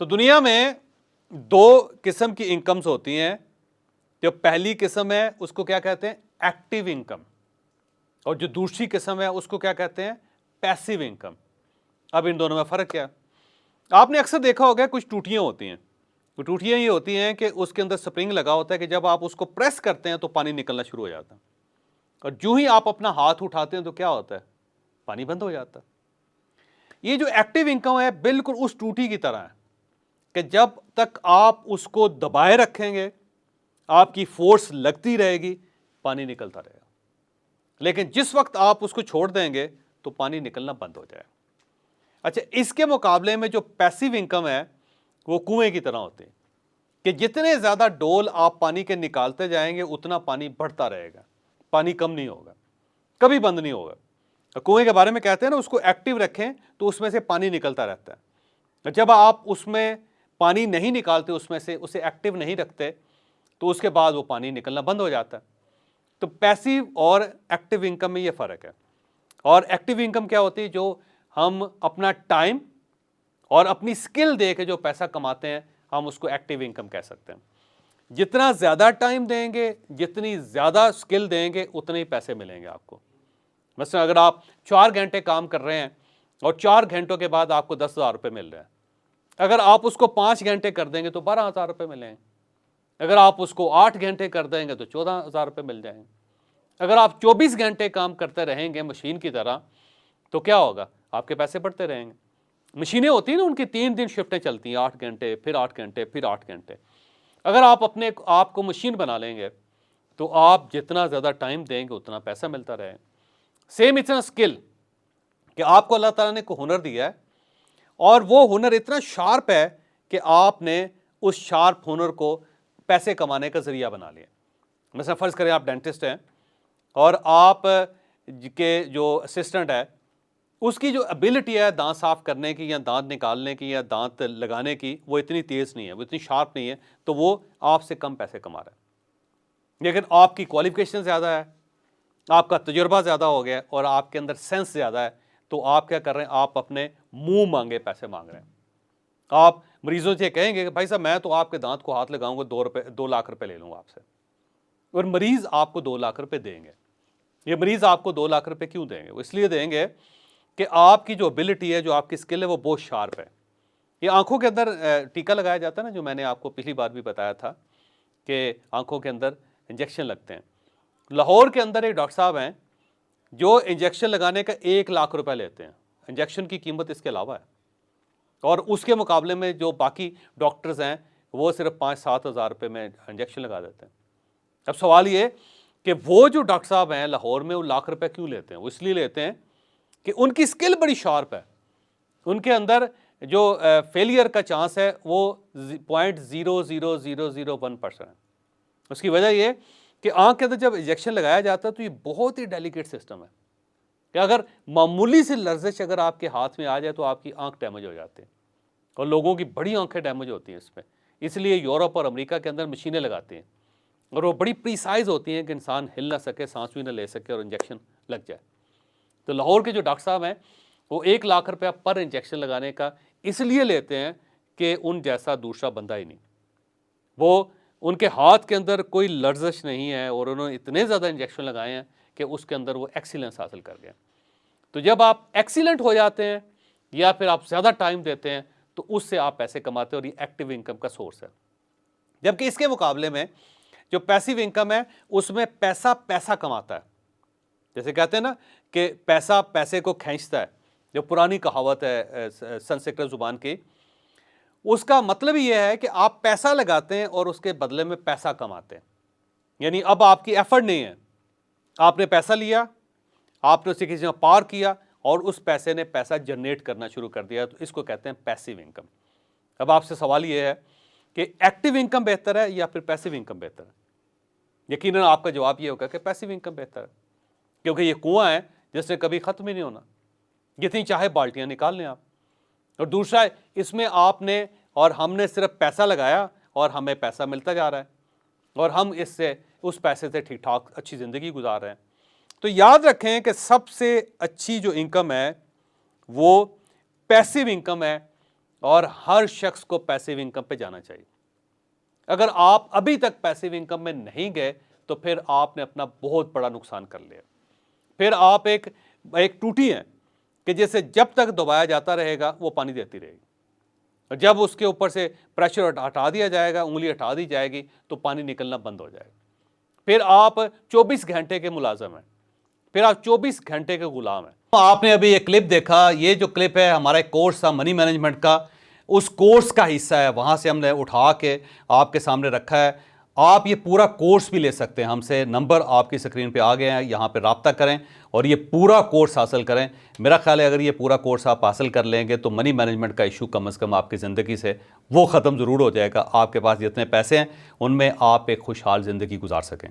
तो दुनिया में दो किस्म की इनकम्स होती हैं। जो पहली किस्म है उसको क्या कहते हैं, एक्टिव इनकम, और जो दूसरी किस्म है उसको क्या कहते हैं, पैसिव इनकम। अब इन दोनों में फर्क क्या है? आपने अक्सर देखा होगा कुछ टूटियां होती हैं। तो टूटियां ये होती हैं कि उसके अंदर स्प्रिंग लगा होता है कि जब आप उसको प्रेस करते हैं तो पानी निकलना शुरू हो जाता है, और जो ही आप अपना हाथ उठाते हैं तो क्या होता है, पानी बंद हो जाता है। ये जो एक्टिव इनकम है बिल्कुल उस टूटी की तरह है कि जब तक आप उसको दबाए रखेंगे, आपकी फोर्स लगती रहेगी, पानी निकलता रहेगा। लेकिन जिस वक्त आप उसको छोड़ देंगे तो पानी निकलना बंद हो जाएगा। अच्छा, इसके मुकाबले में जो पैसिव इनकम है वो कुएं की तरह होती है कि जितने ज्यादा डोल आप पानी के निकालते जाएंगे उतना पानी बढ़ता रहेगा, पानी कम नहीं होगा, कभी बंद नहीं होगा। कुएं के बारे में कहते हैं ना, उसको एक्टिव रखें तो उसमें से पानी निकलता रहता है। जब आप उसमें पानी नहीं निकालते, उसमें से उसे एक्टिव नहीं रखते, तो उसके बाद वो पानी निकलना बंद हो जाता है। तो पैसिव और एक्टिव इनकम में ये फर्क है। और एक्टिव इनकम क्या होती है, जो हम अपना टाइम और अपनी स्किल दे के जो पैसा कमाते हैं, हम उसको एक्टिव इनकम कह सकते हैं। जितना ज्यादा टाइम देंगे, जितनी ज्यादा स्किल देंगे, उतने ही पैसे मिलेंगे आपको। मतलब अगर आप 4 घंटे काम कर रहे हैं और 4 घंटों के बाद आपको 10,000 रुपये मिल रहे हैं, अगर आप उसको 5 घंटे कर देंगे तो 12,000 रुपये मिलेंगे। अगर आप उसको 8 घंटे कर देंगे तो 14,000 रुपये मिल जाएंगे। अगर आप 24 घंटे काम करते रहेंगे मशीन की तरह तो क्या होगा, आपके पैसे बढ़ते रहेंगे। मशीनें होती हैं ना, उनकी 3 दिन शिफ्टें चलती हैं, 8 घंटे, फिर 8 घंटे, फिर 8 घंटे। अगर आप अपने आप को मशीन बना लेंगे तो आप जितना ज़्यादा टाइम देंगे उतना पैसा मिलता रहेगा। सेम इतना स्किल कि आपको अल्लाह ताला ने को हुनर दिया है, और वो हुनर इतना शार्प है कि आपने उस शार्प हुनर को पैसे कमाने का जरिया बना लिया। mesela फ़र्ज़ करें आप डेंटिस्ट हैं और आप के जो असिस्टेंट है उसकी जो एबिलिटी है दांत साफ करने की या दांत निकालने की या दांत लगाने की, वो इतनी तेज़ नहीं है, वो इतनी शार्प नहीं है, तो वो आपसे कम पैसे कमा रहा है। लेकिन आपकी क्वालिफिकेशन ज़्यादा है, आपका तजुर्बा ज़्यादा हो गया और आपके अंदर सेंस ज़्यादा है, तो आप क्या कर रहे हैं, आप अपने मुंह मांगे पैसे मांग रहे हैं। आप मरीजों से कहेंगे कि भाई साहब मैं तो आपके दांत को हाथ लगाऊंगा, 2 लाख रुपए ले लूंगा आपसे, और मरीज आपको 2 लाख रुपए देंगे। ये मरीज आपको 2 लाख रुपए क्यों देंगे? वो इसलिए देंगे कि आपकी जो एबिलिटी है, जो आपकी स्किल है, वो बहुत शार्प है। ये आंखों के अंदर टीका लगाया जाता है ना, जो मैंने आपको पिछली बार भी बताया था कि आंखों के अंदर इंजेक्शन लगते हैं। लाहौर के अंदर एक डॉक्टर साहब हैं जो इंजेक्शन लगाने का 1 लाख रुपए लेते हैं। इंजेक्शन की कीमत इसके अलावा है, और उसके मुकाबले में जो बाकी डॉक्टर्स हैं वो सिर्फ 5-7 हज़ार रुपये में इंजेक्शन लगा देते हैं। अब सवाल ये कि वो जो डॉक्टर साहब हैं लाहौर में, वो लाख रुपए क्यों लेते हैं? वो इसलिए लेते हैं कि उनकी स्किल बड़ी शार्प है, उनके अंदर जो फेलियर का चांस है वो 0.00001% है। उसकी वजह ये कि आंख के अंदर जब इंजेक्शन लगाया जाता है तो ये बहुत ही डेलिकेट सिस्टम है कि अगर मामूली सी लर्जिश अगर आपके हाथ में आ जाए तो आपकी आंख डैमेज हो जाती है, और लोगों की बड़ी आंखें डैमेज होती हैं इस पर। इसलिए यूरोप और अमेरिका के अंदर मशीनें लगाती हैं, और वो बड़ी प्रीसाइज होती हैं कि इंसान हिल ना सके, सांस भी ना ले सके, और इंजेक्शन लग जाए। तो लाहौर के जो डॉक्टर साहब हैं वो 1 लाख रुपया पर इंजेक्शन लगाने का इसलिए लेते हैं कि उन जैसा दूसरा बंदा ही नहीं। वो उनके हाथ के अंदर कोई लर्जिश नहीं है, और उन्होंने इतने ज़्यादा इंजेक्शन लगाए हैं कि उसके अंदर वो एक्सीलेंस हासिल कर गए। तो जब आप एक्सीलेंट हो जाते हैं या फिर आप ज़्यादा टाइम देते हैं तो उससे आप पैसे कमाते हैं, और ये एक्टिव इनकम का सोर्स है। जबकि इसके मुकाबले में जो पैसिव इनकम है उसमें पैसा पैसा कमाता है। जैसे कहते हैं ना कि पैसा पैसे को खींचता है, जो पुरानी कहावत है संस्कृत जुबान की, उसका मतलब ही यह है कि आप पैसा लगाते हैं और उसके बदले में पैसा कमाते हैं। यानी अब आपकी एफर्ट नहीं है, आपने पैसा लिया, आपने उसे किसी ने पार किया और उस पैसे ने पैसा जनरेट करना शुरू कर दिया, तो इसको कहते हैं पैसिव इनकम। अब आपसे सवाल यह है कि एक्टिव इनकम बेहतर है या फिर पैसिव इनकम बेहतर है? यकीनन आपका जवाब यह होगा कि पैसिव इनकम बेहतर है, क्योंकि ये कुआं है जिससे कभी ख़त्म ही नहीं होना, जितनी चाहे बाल्टियाँ निकाल लें आप। और दूसरा, इसमें आपने और हमने सिर्फ पैसा लगाया और हमें पैसा मिलता जा रहा है, और हम इससे उस पैसे से ठीक ठाक अच्छी ज़िंदगी गुजार रहे हैं। तो याद रखें कि सबसे अच्छी जो इनकम है वो पैसिव इनकम है, और हर शख्स को पैसिव इनकम पे जाना चाहिए। अगर आप अभी तक पैसिव इनकम में नहीं गए तो फिर आपने अपना बहुत बड़ा नुकसान कर लिया। फिर आप एक टूटी हैं कि जैसे जब तक दबाया जाता रहेगा वो पानी देती रहेगी, और जब उसके ऊपर से प्रेशर हटा दिया जाएगा, उंगली हटा दी जाएगी, तो पानी निकलना बंद हो जाएगा। फिर आप 24 घंटे के मुलाजिम हैं, फिर आप 24 घंटे के गुलाम हैं। तो आपने अभी एक क्लिप देखा, ये जो क्लिप है हमारा एक कोर्स था मनी मैनेजमेंट का, उस कोर्स का हिस्सा है, वहाँ से हमने उठा के आपके सामने रखा है। आप ये पूरा कोर्स भी ले सकते हैं हमसे, नंबर आपकी स्क्रीन पे आ गए हैं, यहाँ पे रब्ता करें और ये पूरा कोर्स हासिल करें। मेरा ख्याल है अगर ये पूरा कोर्स आप हासिल कर लेंगे तो मनी मैनेजमेंट का इशू कम से कम आपकी ज़िंदगी से वो ख़त्म ज़रूर हो जाएगा। आपके पास जितने पैसे हैं उनमें आप एक खुशहाल ज़िंदगी गुजार सकें।